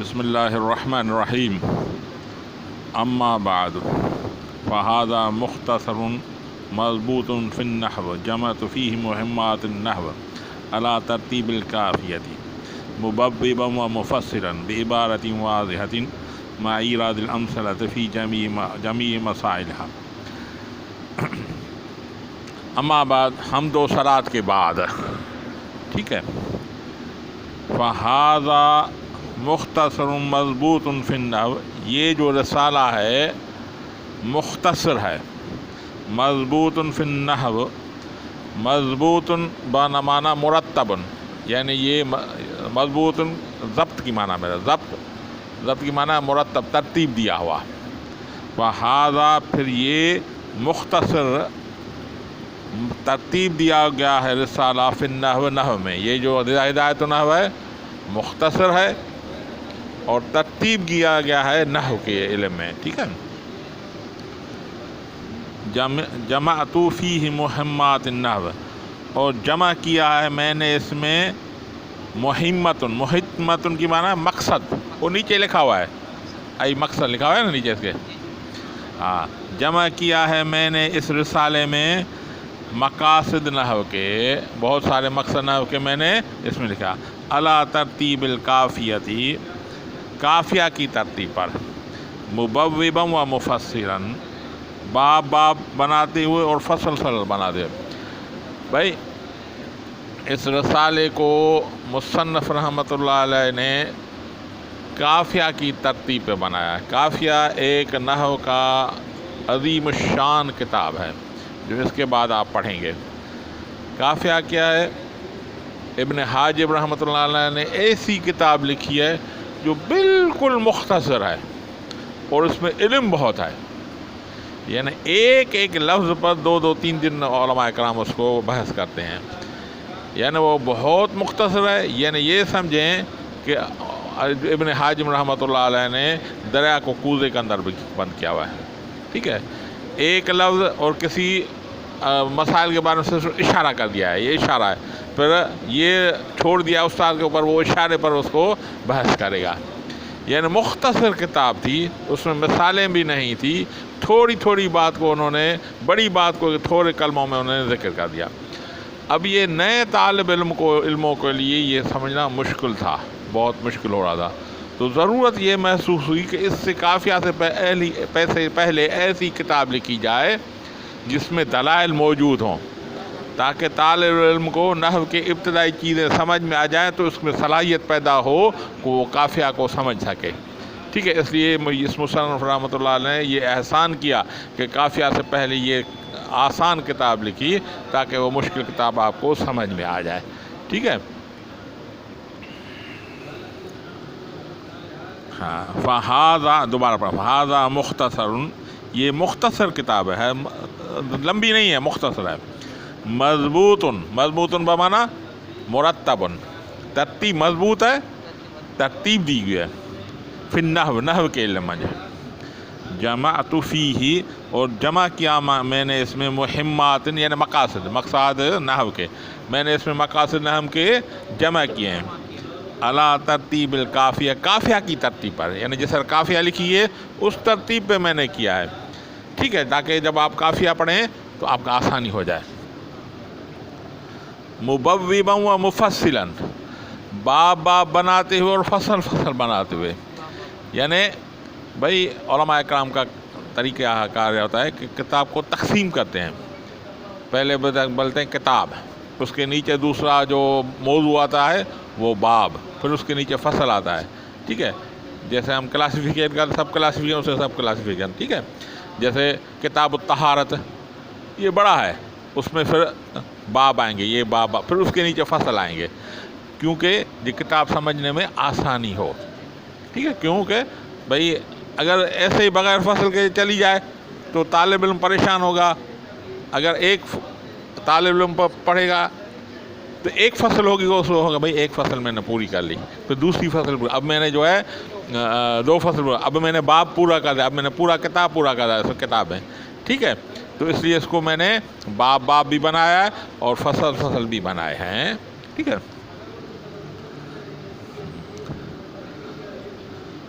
بسم اللہ الرحمن الرحیم اما بعد فهذا مختصر مضبوط في النحو جمعت فيه مهمات النحو على ترتيب الكافية مبوبا ومفسرا بعبارة واضحة مع إيراد الأمثلة في جميع مسائلها. اما بعد حمد و صلات کے بعد ٹھیک ہے، فهذا مختصر مضبوط فی النحو، یہ جو رسالہ ہے مختصر ہے، مضبوط فی النحو، مضبوط بمعنی مرتب، یعنی یہ مضبوط ضبط کی معنی میرا ضبط کی معنی مرتب، ترتیب دیا ہوا. فہذا پھر یہ مختصر ترتیب دیا گیا ہے رسالہ فی النحو، نحو میں. یہ جو ہدایت نحو ہے مختصر ہے اور ترتیب کیا گیا ہے نحو کے علم میں. ٹھیک ہے، جمعت فیہ مہمات النحو، اور جمع کیا ہے میں نے اس میں مہمت کی معنی مقصد، وہ نیچے لکھا ہوا ہے، ای مقصد لکھا ہوا ہے نا نیچے اس کے. ہاں، جمع کیا ہے میں نے اس رسالے میں مقاصد نحو کے، بہت سارے مقصد نحو کے میں نے اس میں لکھا، علی ترتیب الکافیتی، کافیہ کی ترتیب پر، مبوبا و مفسرا، باب باب بناتے ہوئے اور فصل فصل بناتے ہوئے. بھائی اس رسالے کو مصنف رحمۃ اللہ علیہ نے کافیہ کی ترتیب پہ بنایا ہے. کافیہ ایک نحو کا عظیم الشان کتاب ہے جو اس کے بعد آپ پڑھیں گے. کافیہ کیا ہے؟ ابن حاجب رحمۃ اللہ علیہ نے ایسی کتاب لکھی ہے جو بالکل مختصر ہے اور اس میں علم بہت ہے، یعنی ایک ایک لفظ پر دو تین دن علماء کرام اس کو بحث کرتے ہیں. یعنی وہ بہت مختصر ہے، یعنی یہ سمجھیں کہ ابن حاجب رحمۃ اللہ علیہ نے دریا کو کوزے کے اندر بند کیا ہوا ہے. ٹھیک ہے، ایک لفظ اور کسی مسائل کے بارے میں صرف اشارہ کر دیا ہے، یہ اشارہ ہے، پھر یہ چھوڑ دیا استاد کے اوپر، وہ اشارے پر اس کو بحث کرے گا. یعنی مختصر کتاب تھی، اس میں مثالیں بھی نہیں تھی، تھوڑی بات کو انہوں نے، بڑی بات کو تھوڑے کلموں میں انہوں نے ذکر کر دیا. اب یہ نئے طالب علموں کے لیے یہ سمجھنا مشکل تھا، بہت مشکل ہو رہا تھا. تو ضرورت یہ محسوس ہوئی کہ اس سے کافیہ سے پہلے ایسی کتاب لکھی جائے جس میں دلائل موجود ہوں، تاکہ طالب علم کو نحو کے ابتدائی چیزیں سمجھ میں آ جائیں تو اس میں صلاحیت پیدا ہو کہ وہ کافیہ کو سمجھ سکے. ٹھیک ہے، اس لیے اس مصنف رحمۃ اللہ علیہ نے یہ احسان کیا کہ کافیہ سے پہلے یہ آسان کتاب لکھی تاکہ وہ مشکل کتاب آپ کو سمجھ میں آ جائے. ٹھیک ہے، ہاں. فہذا، دوبارہ پڑھا، فہذا مختصر، یہ مختصر کتاب ہے، لمبی نہیں ہے، مختصر ہے. مضبوط بمعنی مرتب، ترتیب، مضبوط ہے، ترتیب دی گئی ہے. فی النحو، نحو کے علم میں. جمعت فیہ، اور جمع کیا میں نے اس میں مہمات، یعنی مقاصد نحو کے، میں نے اس میں مقاصد نحو کے جمع کیے ہیں. علی ترتیب الکافیہ، کافیہ کی ترتیب پر، یعنی جس طرح کافیہ لکھی ہے اس ترتیب پہ میں نے کیا ہے. ٹھیک ہے، تاکہ جب آپ کافیہ پڑھیں تو آپ کا آسانی ہو جائے. مبوبا و مفصلا، باب باب بناتے ہوئے اور فصل فصل بناتے ہوئے. یعنی بھائی علماء کرام کا طریقہ کار ہوتا ہے کہ کتاب کو تقسیم کرتے ہیں. پہلے بولتے ہیں کتاب، اس کے نیچے دوسرا جو موضوع آتا ہے وہ باب، پھر اس کے نیچے فصل آتا ہے. ٹھیک ہے، جیسے ہم کلاسیفیکیٹ کا سب کلاسیفیکیشن. ٹھیک ہے، جیسے کتاب الطہارت، یہ بڑا ہے، اس میں پھر باب آئیں گے، یہ باب، پھر اس کے نیچے فصل آئیں گے، کیونکہ یہ کتاب سمجھنے میں آسانی ہو. ٹھیک ہے، کیونکہ بھائی اگر ایسے ہی بغیر فصل کے چلی جائے تو طالب علم پریشان ہوگا. اگر ایک طالب علم پڑھے گا تو ایک فصل ہوگی، وہ ہوگا بھائی ایک فصل میں نے پوری کر لی، پھر دوسری فصل اب میں نے جو ہے 2 فصل، اب میں نے باب پورا کر دیا، اب میں نے پورا کتاب پورا کر دیا، سب کتاب ہے. ٹھیک ہے، تو اس لیے اس کو میں نے باب بھی بنایا ہے اور فصل بھی بنائے ہیں. ٹھیک ہے،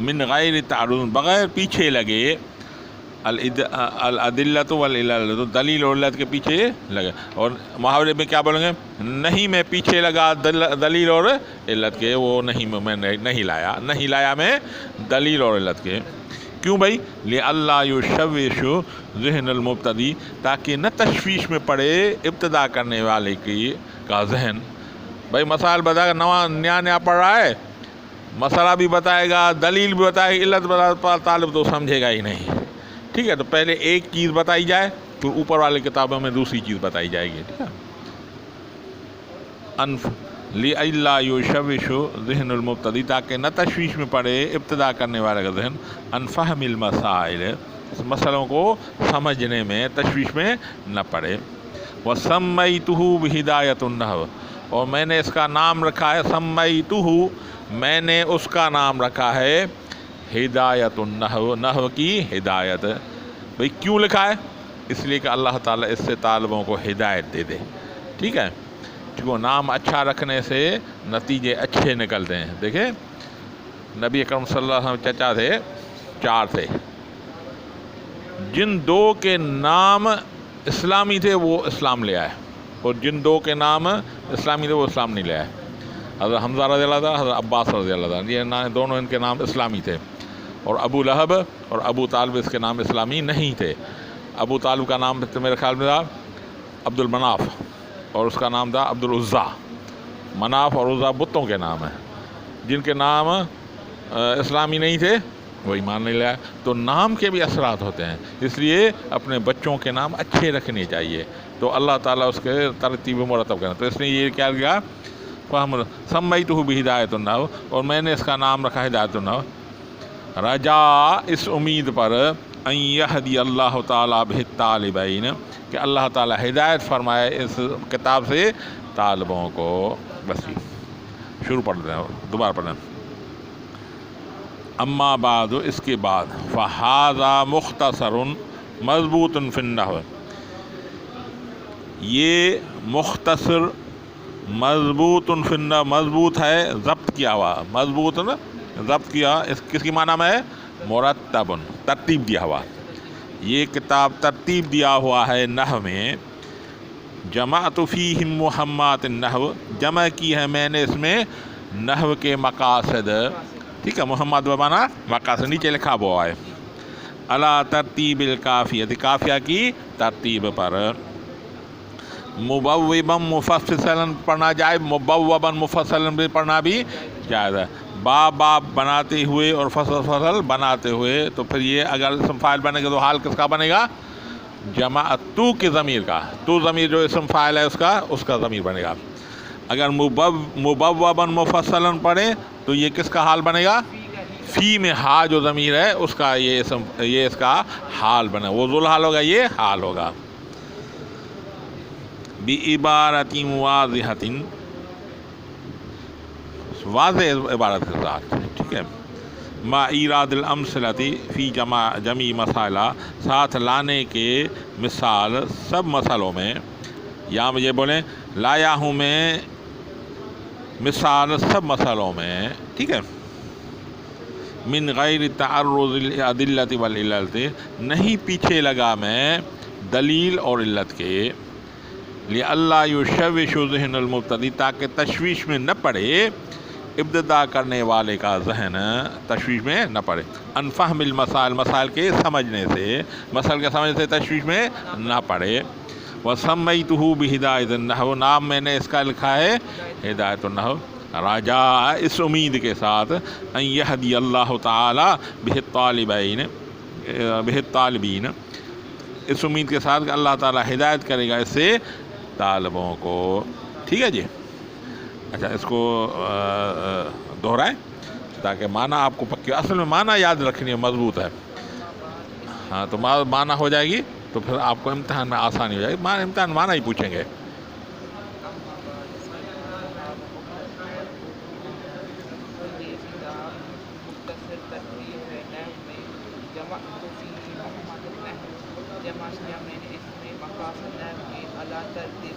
من غیر تعرض بغیر پیچھے لگے، الادلۃ والعلت دلیل اور علت کے پیچھے لگے، اور محاورے میں کیا بولیں گے؟ نہیں میں پیچھے لگا دلیل اور علت کے، وہ نہیں میں نہیں لایا میں دلیل اور علت کے۔ کیوں بھائی؟ لِأَلَّا يُشَوِّشُ ذہن المبتدی، تاکہ نہ تشویش میں پڑے ابتدا کرنے والے کا ذہن۔ بھائی مسائل بتا کر نیا پڑھ رہا ہے، مسئلہ بھی بتائے گا، دلیل بھی بتائے گا، علت بتا، طالب تو سمجھے گا ہی نہیں، ٹھیک ہے؟ تو پہلے ایک چیز بتائی جائے، پھر اوپر والے کتابوں میں دوسری چیز بتائی جائے گی، ٹھیک ہے؟ لِأَلَّا يُشَوِّشُ ذہن المبتدی، تاکہ نہ تشویش میں پڑے ابتدا کرنے والے کا ذہن، عن فہم المسائل، مسئلوں کو سمجھنے میں تشویش میں نہ پڑے۔ وَسَمَّيْتُهُ بِہدایۃ النحو، اور میں نے اس کا نام رکھا ہے، سمیتہ، میں نے اس کا نام رکھا ہے ہدایت النحو، نحو کی ہدایت۔ بھئی کیوں لکھا ہے؟ اس لیے کہ اللہ تعالیٰ اس سے طالبوں کو ہدایت دے دے، ٹھیک ہے؟ کیونکہ نام اچھا رکھنے سے نتیجے اچھے نکلتے ہیں۔ دیکھیں نبی اکرم صلی اللہ علیہ وسلم چچا تھے، 4 تھے، جن 2 کے نام اسلامی تھے وہ اسلام لے آئے، اور جن 2 کے نام اسلامی تھے وہ اسلام نہیں لے آئے۔ حضرت حمزہ رضی اللہ عنہ، حضرت عباس رضی اللہ عنہ، یہ دونوں ان کے نام اسلامی تھے، اور ابو لہب اور ابو طالب اس کے نام اسلامی نہیں تھے۔ ابو طالب کا نام میرے خیال میں تھا عبد المناف، اور اس کا نام تھا عبد العزیٰ۔ مناف اور عزیٰ بتوں کے نام ہیں، جن کے نام اسلامی نہیں تھے وہ ایمان نہیں لائے۔ تو نام کے بھی اثرات ہوتے ہیں، اس لیے اپنے بچوں کے نام اچھے رکھنے چاہیے، تو اللہ تعالیٰ اس کے ترتیب مرتب کرنا۔ تو اس نے یہ کیا کیا؟ سمیتہ بہدایۃ النحو، اور میں نے اس کا نام رکھا ہدایت النحو، رجا اس امید پر، ان یہدی اللہ تعالیٰ بہ الطالبین، کہ اللہ تعالیٰ ہدایت فرمائے اس کتاب سے طالبوں کو۔ بس شروع پڑھ دیں، دوبارہ پڑھ دیں۔ اما بعد، اس کے بعد، فہذا مختصر مضبوط فی النحو، یہ مختصر مضبوط فی النحو، مضبوط ہے، ضبط کیا ہوا، مضبوط ضبط کیا، اس کس کی معنی میں ہے؟ مرتب، ترتیب دیا ہوا۔ یہ کتاب ترتیب دیا ہوا ہے نحو میں۔ جمعت فیہ مہمات النحو، جمع کی ہے میں نے اس میں نحو کے مقاصد، ٹھیک ہے؟ محمد بمانا مقاصد، نیچے لکھا ہوا ہے، علی ترتیب الکافیہ، کافیہ کی ترتیب پر۔ مبوبا مفصلا پڑھنا جائز، مبوبا مفصلا بھی پڑھنا بھی جائز ہے، باب باب بناتے ہوئے اور فصل فصل بناتے ہوئے۔ تو پھر یہ اگر اسم فاعل بنے گا تو حال کس کا بنے گا؟ جماعت تو کے ضمیر کا، تو ضمیر جو اسم فاعل ہے اس کا ضمیر بنے گا۔ اگر مبوبا مفصلا پڑھے تو یہ کس کا حال بنے گا؟ فی میں ہا جو ضمیر ہے اس کا یہ اس کا حال بنے گا، وہ ذل حال ہوگا، یہ حال ہوگا۔ بعبارت واضحۃ، واضح عبارت کے ساتھ، ٹھیک ہے؟ ما ایراد الامثلۃ فی جمیع مسائل، ساتھ لانے کے مثال سب مسئلوں میں، یا مجھے بولیں لایا ہوں میں مثال سب مسئلوں میں، ٹھیک ہے؟ من غیر تعرض الادلۃ والعلت، نہیں پیچھے لگا میں دلیل اور علت کے، لئلا یشوش ذہن المبتدی، تاکہ تشویش میں نہ پڑے ابتدا کرنے والے کا ذہن، تشویش میں نہ پڑے، ان فہم المسائل، مسائل کے سمجھنے سے، مسائل کے سمجھنے سے تشویش میں نہ پڑے۔ وسمیتہ بہدایۃ النحو، نام میں نے اس کا لکھا ہے ہدایت النحو، راجا اس امید کے ساتھ، ان یہدی اللہ تعالیٰ بہ الطالبین، اس امید کے ساتھ کہ اللہ تعالیٰ ہدایت کرے گا اس سے طالبوں کو، ٹھیک ہے جی؟ اچھا اس کو دہرائیں تاکہ معنی آپ کو پکی، اصل میں معنی یاد رکھنی ہے، مضبوط ہے، ہاں تو معنی ہو جائے گی تو پھر آپ کو امتحان میں آسانی ہو جائے گی، امتحان معنی ہی پوچھیں گے۔